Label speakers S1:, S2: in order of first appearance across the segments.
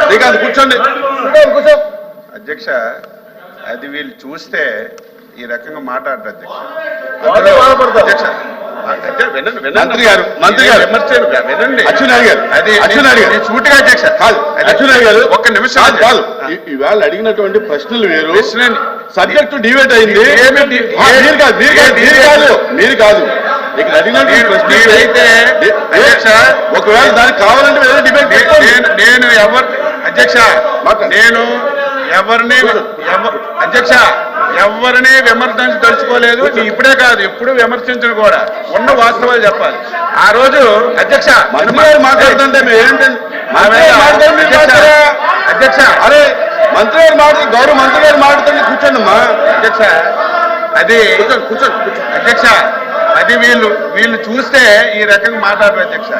S1: శ్రీకాంత్ కూర్చోండి. అధ్యక్ష, అది వీళ్ళు చూస్తే ఈ రకంగా మాట్లాడతారు అధ్యక్ష. మంత్రి గారు వినండి. అచ్చెన్నాయుడు గారు అది సూటిగా అధ్యక్ష కాదు. అచ్చెన్నాయుడు గారు ఒక్క నిమిషం కాదు. ఇవాళ అడిగినటువంటి ప్రశ్నలు వేరు, సబ్జెక్టు డిబేట్ అయింది. మీరు కాదు ఇక్కడ అడిగినటువంటి ప్రశ్న అయితే అధ్యక్ష, ఒకవేళ దానికి కావాలంటే డిబేట్ నేను అధ్యక్ష నేను ఎవరిని అధ్యక్ష ఎవరిని విమర్శించదలుచుకోలేదు. ఇప్పుడే కాదు, ఎప్పుడు విమర్శించను కూడా, ఉన్న వాస్తవాలు చెప్పాలి. ఆ రోజు అధ్యక్ష మాట్లాడుతుంటే అధ్యక్ష అరే మంత్రి గారు మాట్లాడు, గౌరవ మంత్రి గారు మాట్లాడుతుంటే కూర్చోండి అమ్మా. అధ్యక్ష అది కూర్చోండి అధ్యక్ష, అది వీళ్ళు చూస్తే ఈ రకంగా మాట్లాడరు అధ్యక్ష.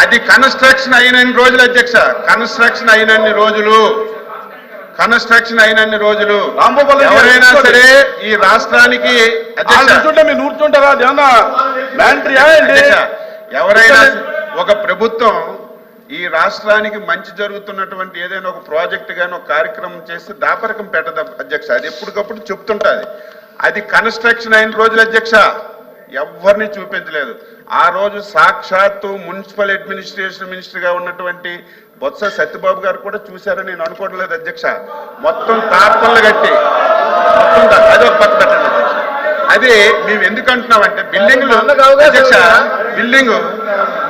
S1: అది కన్స్ట్రక్షన్ అయినన్ని రోజులు అధ్యక్ష, కన్స్ట్రక్షన్ అయినన్ని రోజులు ఎవరైనా సరే ఈ రాష్ట్రానికి ఎవరైనా ఒక ప్రభుత్వం ఈ రాష్ట్రానికి మంచి జరుగుతున్నటువంటి ఏదైనా ఒక ప్రాజెక్ట్ కానీ ఒక కార్యక్రమం చేస్తే దాపరకం పెట్టదు అధ్యక్ష. అది ఎప్పటికప్పుడు చెప్తుంటది. అది కన్స్ట్రక్షన్ అయిన రోజులు అధ్యక్ష ఎవరిని చూపించలేదు. ఆ రోజు సాక్షాత్తు మున్సిపల్ అడ్మినిస్ట్రేషన్ మినిస్టర్గా ఉన్నటువంటి బొత్స సత్యబాబు గారు కూడా చూశారని నేను అనుకోవడం లేదు అధ్యక్ష. మొత్తం తాపలు కట్టి మొత్తం అది ఒక పక్క పెట్టండి అధ్యక్ష. అది మేము ఎందుకు అంటున్నామంటే బిల్డింగ్లు అధ్యక్ష, బిల్డింగ్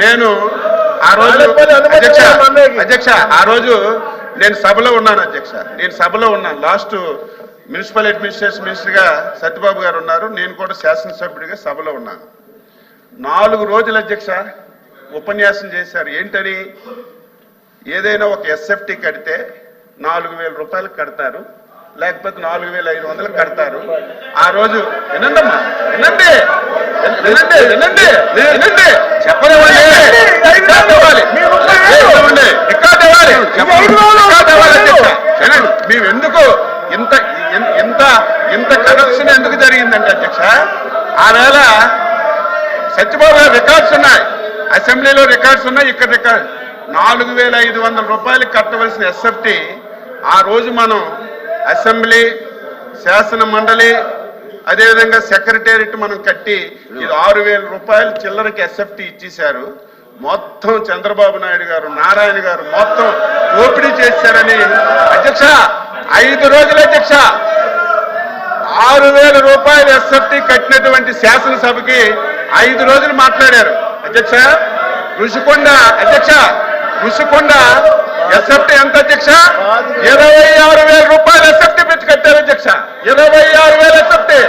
S1: నేను ఆ రోజు అధ్యక్ష ఆ రోజు నేను సభలో ఉన్నాను అధ్యక్ష. లాస్ట్ మున్సిపల్ అడ్మినిస్ట్రేషన్ మినిస్టర్గా సత్యబాబు గారు ఉన్నారు, నేను కూడా శాసనసభ్యుడిగా సభలో ఉన్నాను. 4 రోజులు అధ్యక్ష ఉపన్యాసం చేశారు. ఏంటని, ఏదైనా ఒక ఎస్ఎఫ్టీ కడితే 4,000 రూపాయలు కడతారు, లేకపోతే 4,500 కడతారు. ఆ రోజు వినండమ్మా, వినండి చెప్పనివ్వండి, మేము ఎందుకు ఇంత కరప్షన్ ఎందుకు జరిగిందంటే అధ్యక్ష, ఆ వేళ సత్యబాబు గారు రికార్డ్స్ ఉన్నాయి, అసెంబ్లీలో రికార్డ్స్ ఉన్నాయి, ఇక్కడ రికార్డ్ 4,500 రూపాయలు కట్టవలసిన ఎస్ఎఫ్టీ ఆ రోజు మనం అసెంబ్లీ, శాసన మండలి, అదేవిధంగా సెక్రటేరియట్ మనం కట్టి ఇది 6,000 రూపాయలు చిల్లరకి ఎస్ఎఫ్టీ ఇచ్చేశారు. మొత్తం చంద్రబాబు నాయుడు గారు, నారాయణ గారు మొత్తం దోపిడీ చేశారని అధ్యక్ష 5 రోజులు అధ్యక్ష 6,000 రూపాయలు ఎస్ఎఫ్టీ కట్టినటువంటి శాసనసభకి 5 రోజులు మాట్లాడారు అధ్యక్ష. ఋషికొండ ఎస్ఎఫ్టీ ఎంత అధ్యక్ష? 26,000 రూపాయలు ఎస్ఎఫ్టీ పెట్టి కట్టారు అధ్యక్ష. 26,000 ఎస్ఎఫ్టీ,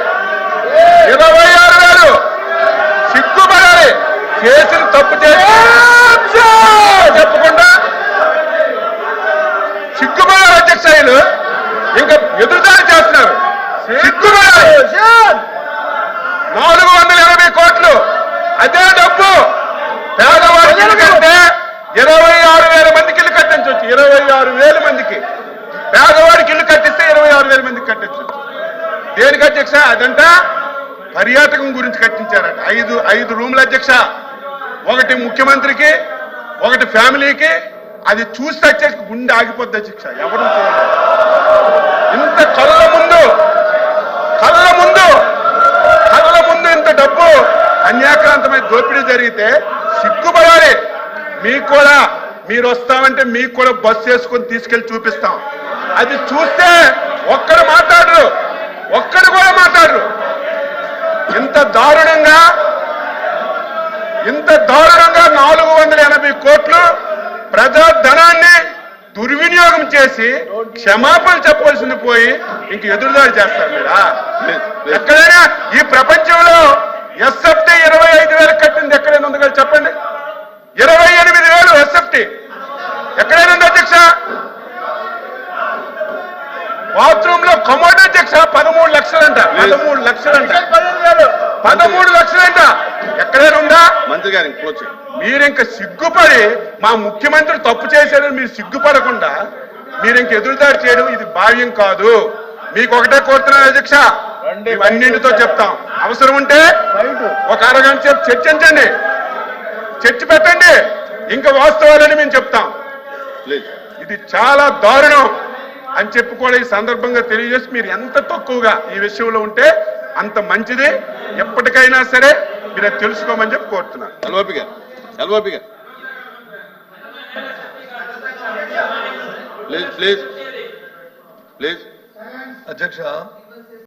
S1: 26,000. సిగ్గుపడాలి, చేసిన తప్పు చెప్పకుండా సిగ్గుపడాలి అధ్యక్ష. వీళ్ళు ఇంకా ఎదురుదాడి చేస్తున్నారు, సిగ్గుపడాలి. 480 కోట్లు అదే డబ్బు పేదవాడికి కంటే 26,000 మందికి ఇల్లు కట్టించవచ్చు. 26,000 మందికి పేదవాడికి ఇల్లు కట్టిస్తే 26,000 మందికి కట్టించవచ్చు. దేనికి అధ్యక్ష? అదంతా పర్యాటకం గురించి కట్టించారట. 5 రూములు అధ్యక్ష, ఒకటి ముఖ్యమంత్రికి, ఒకటి ఫ్యామిలీకి. అది చూస్తే అధ్యక్ష గుండె ఆగిపోద్ది అధ్యక్ష. ఎవరు ఇంత కళ్ళ ముందు ఇంత డబ్బు అన్యాక్రాంతమైన దోపిడీ జరిగితే సిగ్గుపడాలి. మీకు కూడా, మీరు వస్తామంటే మీకు కూడా బస్సు వేసుకొని తీసుకెళ్లి చూపిస్తాం. అది చూస్తే ఒక్కడు కూడా మాట్లాడరు. ఇంత దారుణంగా 480 కోట్లు ప్రజాధనాన్ని దుర్వినియోగం చేసి క్షమాపణ చెప్పవలసింది పోయి ఇంక ఎదురుదాడి చేస్తారు మీరా? ఎక్కడైనా ఈ ప్రపంచంలో ఎస్ఎఫ్టీ 25,000 కట్టింది ఎక్కడైనా ఉంది కదా చెప్పండి? 28,000 ఎస్ఎఫ్టీ ఎక్కడైనా ఉంది అధ్యక్ష? బాత్రూమ్ లో కమోడ్ అధ్యక్ష 13 లక్షలంట. 13 లక్షలంట. ఎక్కడైనా ఉందా? మంత్రి గారు మీరు ఇంకా సిగ్గుపడి, మా ముఖ్యమంత్రి తప్పు చేశారని మీరు సిగ్గుపడకుండా మీరు ఇంక ఎదురుదాడి చేయడం ఇది భావ్యం కాదు. మీకు ఒకటే కోరుతున్నాను అధ్యక్ష, ఇవన్నింటితో చెప్తాం. అవసరం ఉంటే ఒక అరగంట సేపు చర్చించండి, చర్చ పెట్టండి, ఇంకా వాస్తవాలని మేము చెప్తాం. ఇది చాలా దారుణం అని చెప్పి కూడా ఈ సందర్భంగా తెలియజేసి మీరు ఎంత తక్కువగా ఈ విషయంలో ఉంటే అంత మంచిది. ఎప్పటికైనా సరే మీరు అది తెలుసుకోమని చెప్పి కోరుతున్నాను.
S2: అధ్యక్ష